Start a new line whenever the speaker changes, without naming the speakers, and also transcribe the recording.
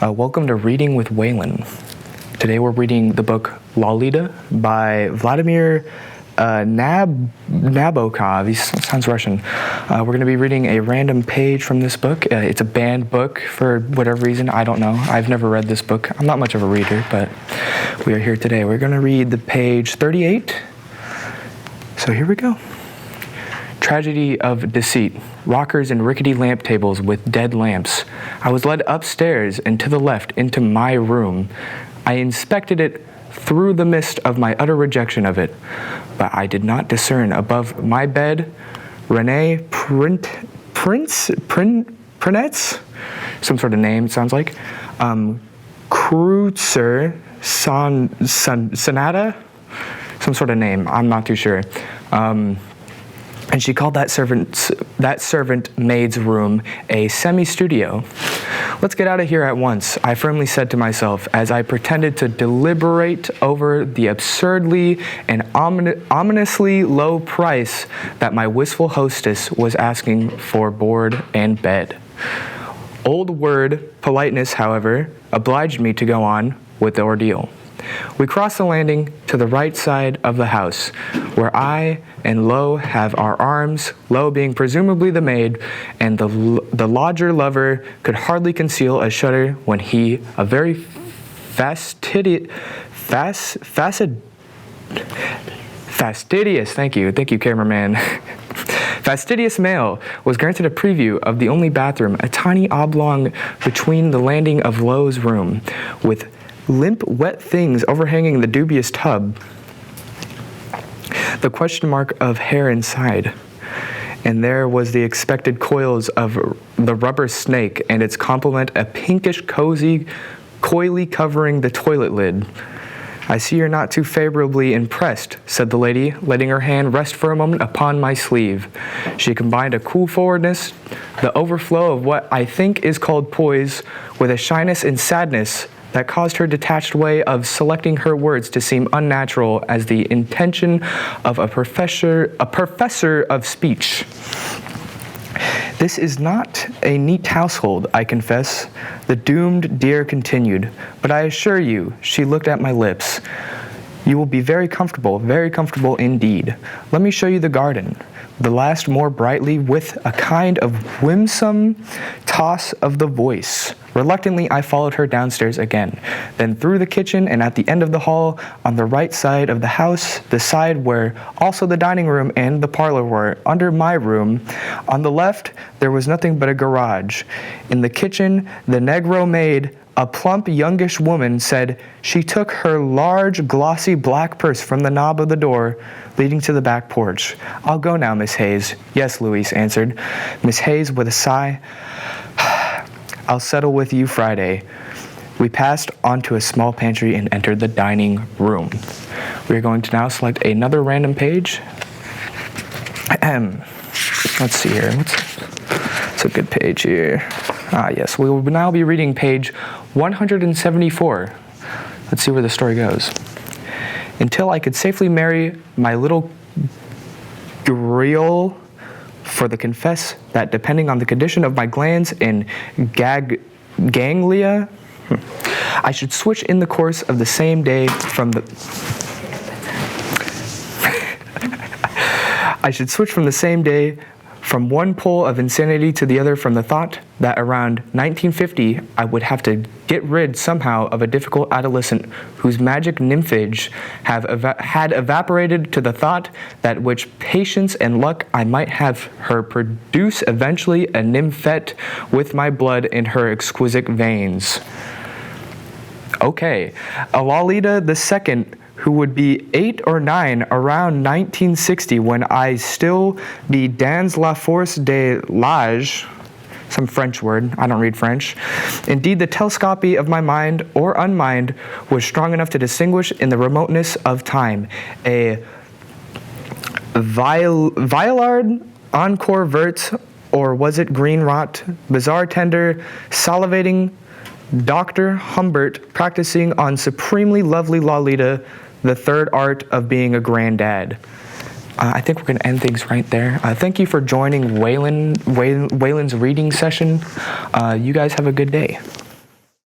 Welcome to Reading with Waylon. Today we're reading the book Lolita by Vladimir Nabokov. He sounds Russian. We're going to be reading a random page from this book. It's a banned book for whatever reason. I don't know. I've never read this book. I'm not much of a reader, but we are here today. We're going to read the page 38. So here we go. Tragedy of deceit. Rockers and rickety lamp tables with dead lamps. I was led upstairs and to the left into my room. I inspected it through the mist of my utter rejection of it, but I did not discern above my bed Rene Prinetz, some sort of name, it sounds like, Kreutzer Sonata, some sort of name, I'm not too sure. And she called that servant maid's room a semi-studio. Let's get out of here at once, I firmly said to myself as I pretended to deliberate over the absurdly and ominously low price that my wistful hostess was asking for board and bed. Old word politeness, however, obliged me to go on with the ordeal. We crossed the landing to the right side of the house, where I and Lo have our arms, Lo being presumably the maid, and the lodger lover could hardly conceal a shudder when he, a very fastidious, thank you cameraman, fastidious male, was granted a preview of the only bathroom, a tiny oblong between the landing of Lo's room, with limp, wet things overhanging the dubious tub, the question mark of hair inside, and there was the expected coils of the rubber snake and its complement, a pinkish coily covering the toilet lid. I see you're not too favorably impressed, said the lady, letting her hand rest for a moment upon my sleeve. She combined a cool forwardness, the overflow of what I think is called poise, with a shyness and sadness that caused her detached way of selecting her words to seem unnatural as the intention of a professor of speech. This is not a neat household, I confess, the doomed dear continued, but I assure you, she looked at my lips, you will be very comfortable indeed. Let me show you the garden. The last more brightly with a kind of whimsome toss of the voice. Reluctantly, I followed her downstairs again, then through the kitchen and at the end of the hall, on the right side of the house, the side where also the dining room and the parlor were, under my room. On the left, there was nothing but a garage. In the kitchen, the negro maid, a plump, youngish woman, said she took her large, glossy black purse from the knob of the door leading to the back porch. I'll go now, Miss Hayes. Yes, Louise answered. Miss Hayes with a sigh. I'll settle with you Friday. We passed onto a small pantry and entered the dining room. We are going to now select another random page. Let's see here. It's a good page here. Yes, we will now be reading page 174. Let's see where the story goes. Until I could safely marry my little Griol, for the confess that depending on the condition of my glands and ganglia, I should switch in the course of the same day from the I should switch from the same day from one pole of insanity to the other, from the thought that around 1950 I would have to get rid somehow of a difficult adolescent whose magic nymphage had evaporated, to the thought that with patience and luck I might have her produce eventually a nymphette with my blood in her exquisite veins. Okay, a Lolita the second, who would be 8 or 9 around 1960, when I still be dans la force de l'âge, some French word, I don't read French. Indeed, the telescopy of my mind, or unmind, was strong enough to distinguish in the remoteness of time a Violard encore vert, or was it green rot, bizarre tender, salivating Dr. Humbert practicing on supremely lovely Lolita, the third art of being a granddad. I think we're going to end things right there. Thank you for joining Waylon's reading session. You guys have a good day.